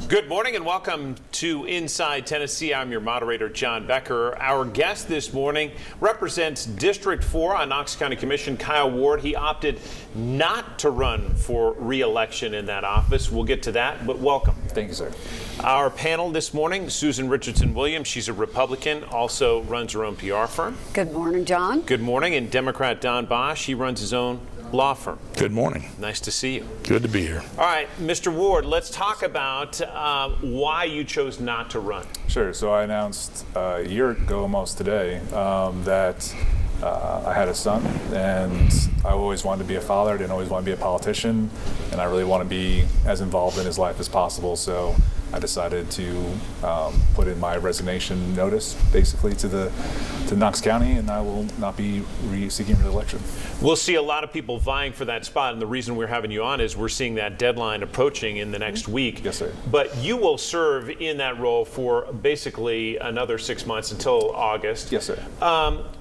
Good morning and welcome to Inside Tennessee. I'm your moderator, John Becker. Our guest this morning represents District 4 on Knox County Commission, Kyle Ward. He opted not to run for re-election in that office. We'll get to that, but welcome. Thank you, sir. Our panel this morning, Susan Richardson-Williams. She's a Republican, also runs her own PR firm. Good morning, John. Good morning. And Democrat Don Bosch, he runs his own law firm. Good morning. Nice to see you. Good to be here. All right, Mr. Ward, let's talk about why you chose not to run. Sure. So I announced a year ago almost today that I had a son, and I always wanted to be a father. I didn't always want to be a politician, and I really want to be as involved in his life as possible. So I decided to put in my resignation notice, basically, to Knox County, and I will not be seeking re-election. We'll see a lot of people vying for that spot, and the reason we're having you on is we're seeing that deadline approaching in the next week. Yes, sir. But you will serve in that role for basically another 6 months until August. Yes, sir.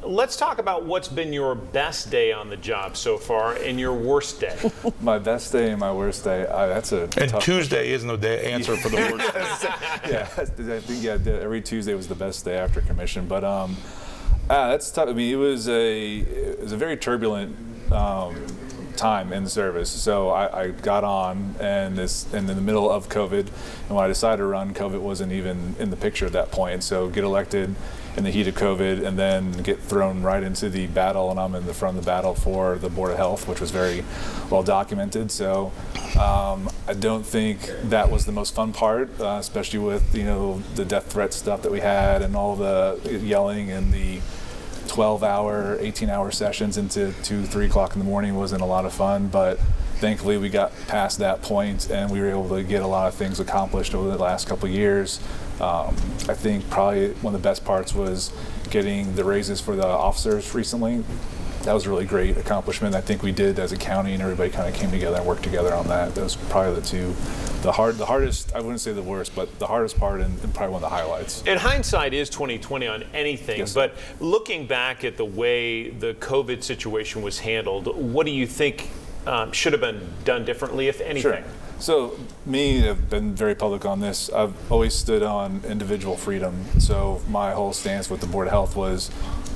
Let's talk about what's been your best day on the job so far and your worst day. My best day and my worst day, that's a And tough Tuesday isn't the day answer for the worst day. Yeah, I think every Tuesday was the best day after commission, but that's tough. I mean, it was a very turbulent time in the service. So I got on, and in the middle of COVID, and when I decided to run, COVID wasn't even in the picture at that point. So get elected in the heat of COVID, and then get thrown right into the battle, and I'm in the front of the battle for the Board of Health, which was very well documented. So I don't think that was the most fun part, especially with the death threat stuff that we had and all the yelling and the 12-hour, 18-hour sessions into 2, 3 o'clock in the morning wasn't a lot of fun, but thankfully we got past that point and we were able to get a lot of things accomplished over the last couple of years. I think probably one of the best parts was getting the raises for the officers recently. That was a really great accomplishment. I think we did as a county, and everybody kind of came together and worked together on that. That was probably the two. The hardest, I wouldn't say the worst, but the hardest part and probably one of the highlights. And hindsight is 20/20 on anything, yes, but looking back at the way the COVID situation was handled, what do you think should have been done differently, if anything? Sure. So me, I've been very public on this. I've always stood on individual freedom. So my whole stance with the Board of Health was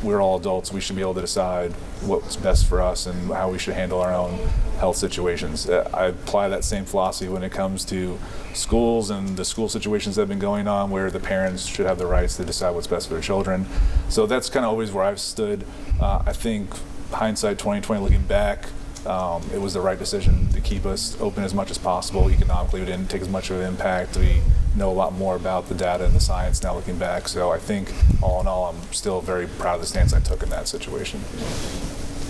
we're all adults. We should be able to decide what's best for us and how we should handle our own health situations. I apply that same philosophy when it comes to schools and the school situations that have been going on where the parents should have the rights to decide what's best for their children. So that's kind of always where I've stood. I think hindsight 2020, looking back, it was the right decision to keep us open as much as possible. Economically, we didn't take as much of an impact. We know a lot more about the data and the science now looking back. So I think all in all, I'm still very proud of the stance I took in that situation.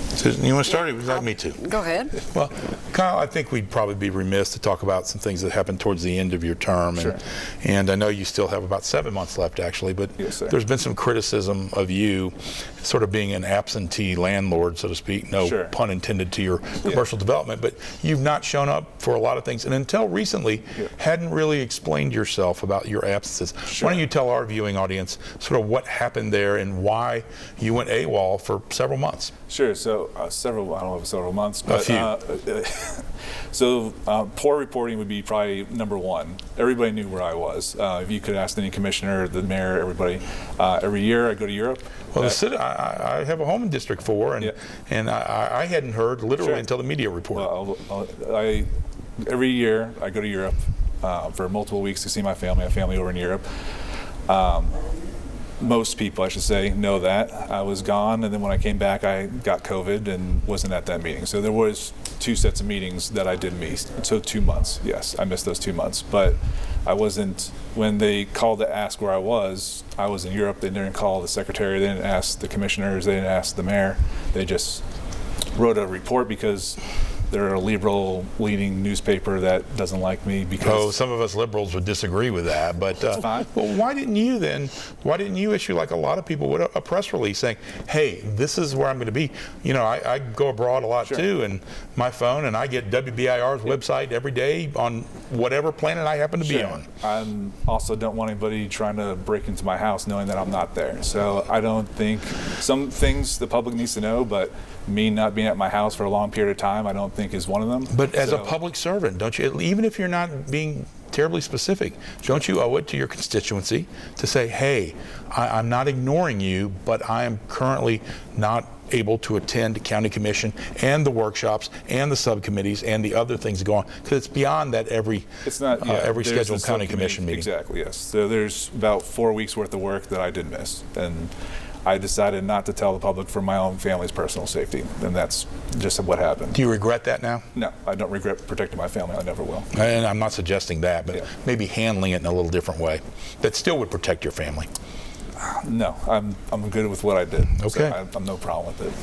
Susan, you want to start? Or would you like me to? Go ahead. Well, Kyle, I think we'd probably be remiss to talk about some things that happened towards the end of your term. Sure. And I know you still have about 7 months left, actually, but yes, sir. There's been some criticism of you sort of being an absentee landlord, so to speak. No Sure. pun intended to your commercial development, but you've not shown up for a lot of things, and until recently, hadn't really explained yourself about your absences. Sure. Why don't you tell our viewing audience sort of what happened there and why you went AWOL for several months? Sure. So I don't know if several months, but a few. Poor reporting would be probably number one. Everybody knew where I was. If you could ask any commissioner, the mayor, everybody. Every year I go to Europe. Well, I have a home in District 4, and I hadn't heard literally Sure. until the media report. Every year I go to Europe for multiple weeks to see my family. I have family over in Europe. Most people, I should say, know that. I was gone, and then when I came back, I got COVID and wasn't at that meeting. So there was 2 sets of meetings that I didn't miss. So 2 months, yes, I missed those 2 months. But I wasn't, when they called to ask where I was in Europe. They didn't call the secretary, they didn't ask the commissioners, they didn't ask the mayor. They just wrote a report because they're a liberal-leaning newspaper that doesn't like me because... some of us liberals would disagree with that, but fine. Well, why didn't you issue, like a lot of people would, a press release saying, hey, this is where I'm going to be? You know, I go abroad a lot Sure. too, and my phone, and I get WBIR's website every day on whatever planet I happen to be on. I also don't want anybody trying to break into my house knowing that I'm not there. So I don't think, some things the public needs to know, but me not being at my house for a long period of time, I don't think is one of them. But as a public servant, don't you, even if you're not being terribly specific. Don't you owe it to your constituency to say, hey, I'm not ignoring you, but I am currently not able to attend county commission and the workshops and the subcommittees and the other things that go on, because it's beyond that every scheduled county commission meeting. Exactly, yes. So there's about 4 weeks worth of work that I did miss, and I decided not to tell the public for my own family's personal safety, and that's just what happened. Do you regret that now? No, I don't regret protecting my family. I never will. And I'm not suggesting that, but Yeah. maybe handling it in a little different way that still would protect your family. No, I'm good with what I did. Okay. So I'm no problem with it.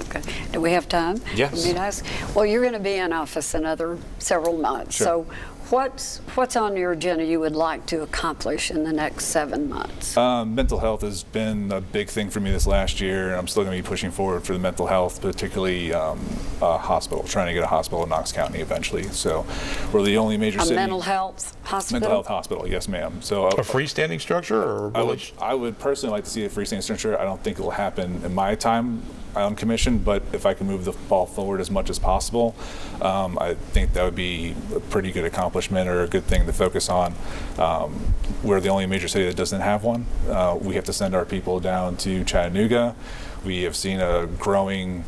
Okay. Do we have time? Yes. For me to ask? Well, you're going to be in office another several months. Sure. So what's on your agenda you would like to accomplish in the next 7 months? Mental health has been a big thing for me this last year, and I'm still going to be pushing forward for the mental health, particularly a hospital, trying to get a hospital in Knox County eventually. So we're the only major city. Mental health hospital? Mental health hospital, yes, ma'am. So A freestanding structure or village? I would personally like to see a freestanding structure. I don't think it will happen in my time on commission, but if I can move the ball forward as much as possible, I think that would be a pretty good accomplishment or a good thing to focus on. We're the only major city that doesn't have one. We have to send our people down to Chattanooga. We have seen a growing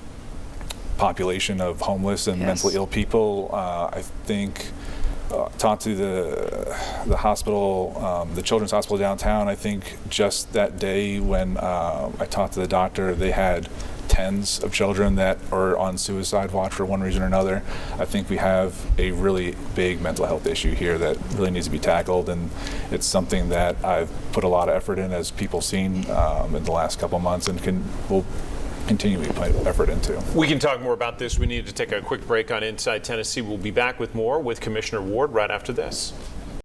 population of homeless and mentally ill people. I think talked to the hospital, the children's hospital downtown. I think just that day when I talked to the doctor, they had tens of children that are on suicide watch for one reason or another. I think we have a really big mental health issue here that really needs to be tackled, and it's something that I've put a lot of effort in, as people seen in the last couple months, and will continue to put effort into. We can talk more about this. We need to take a quick break on Inside Tennessee. We'll be back with more with Commissioner Ward right after this.